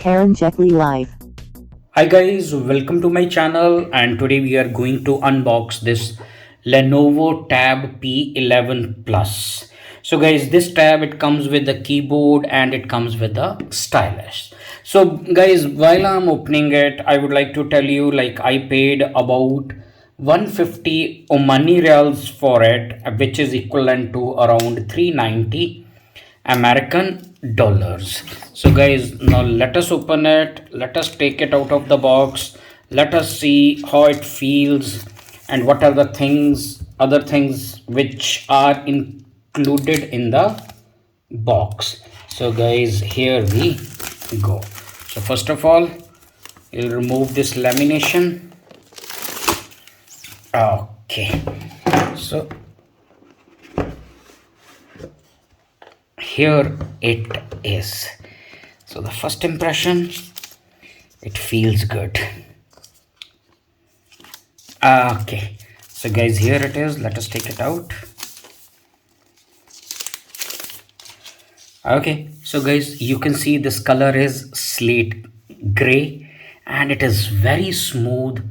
karanjetlilive. Hi guys, welcome to my channel, and today we are going to unbox this Lenovo Tab P11 Plus. So guys, this tab, it comes with the keyboard and it comes with the stylus. So guys, while I'm opening it, I would like to tell you, like, I paid about 150 Omani Reals for it, which is equivalent to around 390 American dollars. So guys, now let us open it, let us take it out of the box, let us see how it feels and what are the other things which are included in the box. So guys, here we go. So first of all, you'll remove this lamination. Okay, so here it is. So the first impression, it feels good. Okay, so guys, here it is. Let us take it out. Okay, so guys, you can see this color is slate gray and it is very smooth.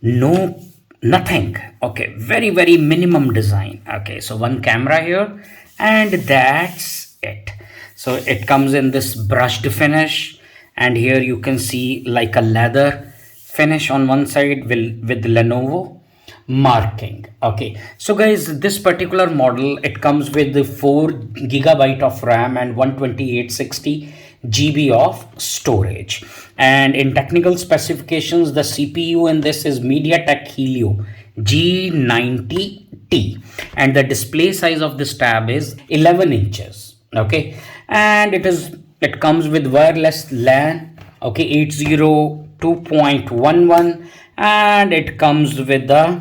Nothing. Okay, very minimum design. Okay, so one camera here and that's it. So it comes in this brushed finish, and here you can see like a leather finish on one side with Lenovo marking. Okay, so guys, this particular model, it comes with the 4 GB of RAM and 12860 GB of storage. And in technical specifications, the CPU in this is MediaTek Helio G90T, and the display size of this tab is 11 inches. Okay, and it comes with wireless LAN, okay, 802.11, and it comes with the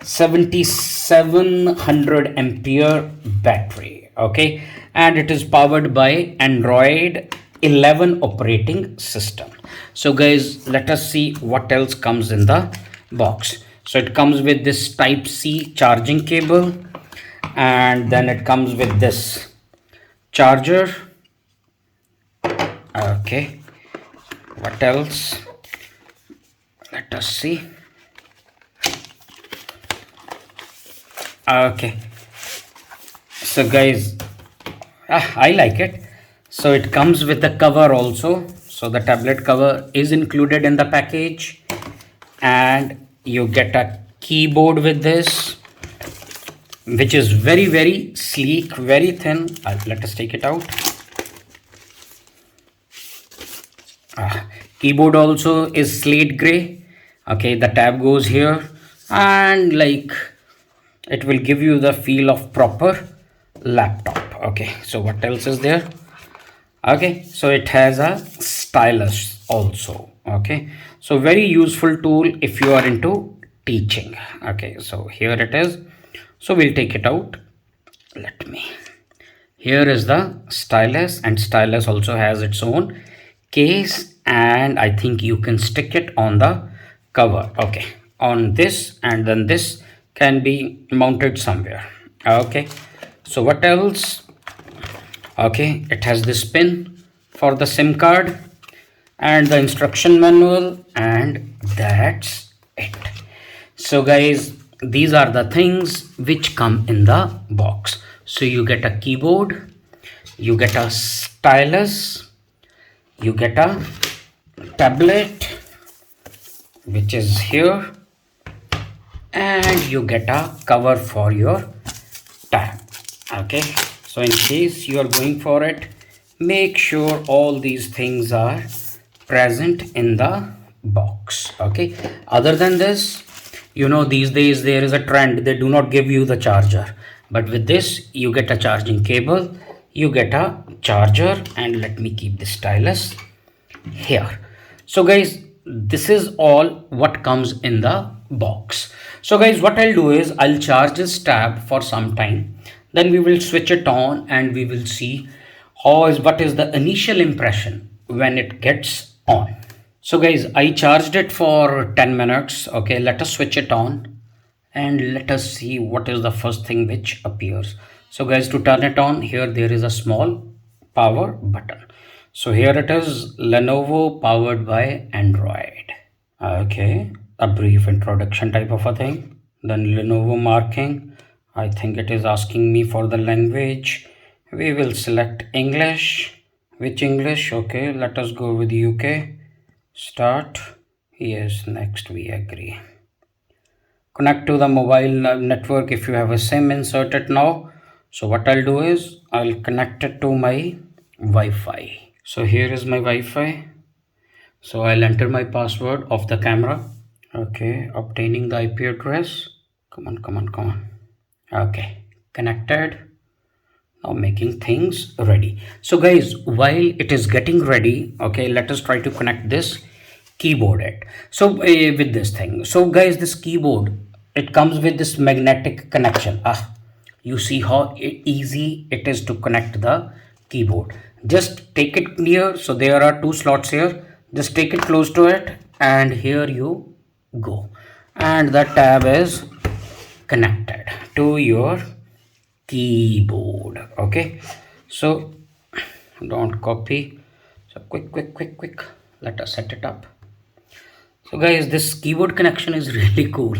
7700 ampere battery. Okay, and it is powered by Android 11 operating system. So guys, let us see what else comes in the box. So it comes with this type C charging cable, and then it comes with this charger. Okay, what else? Let us see. Okay, so guys, I like it. So it comes with the cover also. So the tablet cover is included in the package, and you get a keyboard with this, which is very sleek, very thin. Let us take it out. Keyboard also is slate gray. Okay, the tab goes here, and like, it will give you the feel of proper laptop. Okay, so what else is there? Okay, so it has a stylus also. Okay, so very useful tool if you are into teaching. Okay, so here it is. So we'll take it out. Here is the stylus, and stylus also has its own case, and I think you can stick it on the cover. Okay, on this, and then this can be mounted somewhere. Okay, so what else? Okay, it has this pin for the SIM card and the instruction manual, and that's it. So guys, these are the things which come in the box. So you get a keyboard, you get a stylus, you get a tablet, which is here, and you get a cover for your tab. Okay, so in case you are going for it, make sure all these things are present in the box. Okay, other than this, you know, these days there is a trend, they do not give you the charger, but with this you get a charging cable, you get a charger, and let me keep the stylus here. So guys, this is all what comes in the box. So guys, what I'll do is I'll charge this tab for some time, then we will switch it on and we will see what is the initial impression when it gets on. So guys, I charged it for 10 minutes. Okay, let us switch it on and let us see what is the first thing which appears. So guys, to turn it on, here there is a small power button. So here it is, Lenovo powered by Android. Okay, a brief introduction type of a thing. Then Lenovo marking. I think it is asking me for the language. We will select English. Which English? Okay, let us go with UK. Start. Yes, next we agree. Connect to the mobile network if you have a SIM, insert it now. So what I'll do is I'll connect it to my Wi-Fi. So here is my Wi-Fi. So I'll enter my password of the camera. Okay, obtaining the IP address. Come on, come on, come on. Okay, connected. Now making things ready. So guys, while it is getting ready, okay, let us try to connect this keyboard it. So with this thing. So guys, this keyboard, it comes with this magnetic connection. You see how easy it is to connect the keyboard. Just take it near. So there are two slots here. Just take it close to it and here you go. And the tab is connected to your keyboard. Okay, so don't copy. So quick, let us set it up. So guys, this keyboard connection is really cool.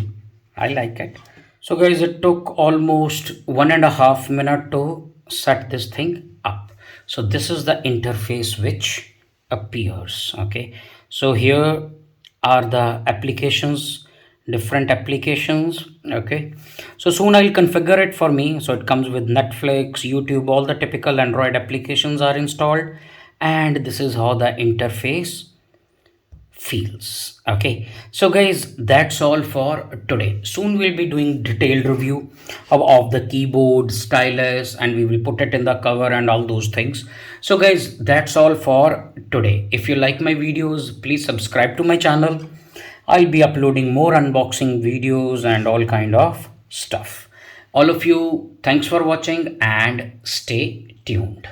I like it. So guys, it took almost 1.5 minutes to set this thing up. So this is the interface which appears. Okay, so here are the applications, different applications. Okay, so soon I'll configure it for me. So it comes with Netflix, YouTube, all the typical Android applications are installed, and this is how the interface feels. Okay, so guys, that's all for today. Soon we'll be doing detailed review of the keyboard, stylus, and we will put it in the cover and all those things. So guys, that's all for today. If you like my videos, please subscribe to my channel. I'll be uploading more unboxing videos and all kind of stuff. All of you, thanks for watching and stay tuned.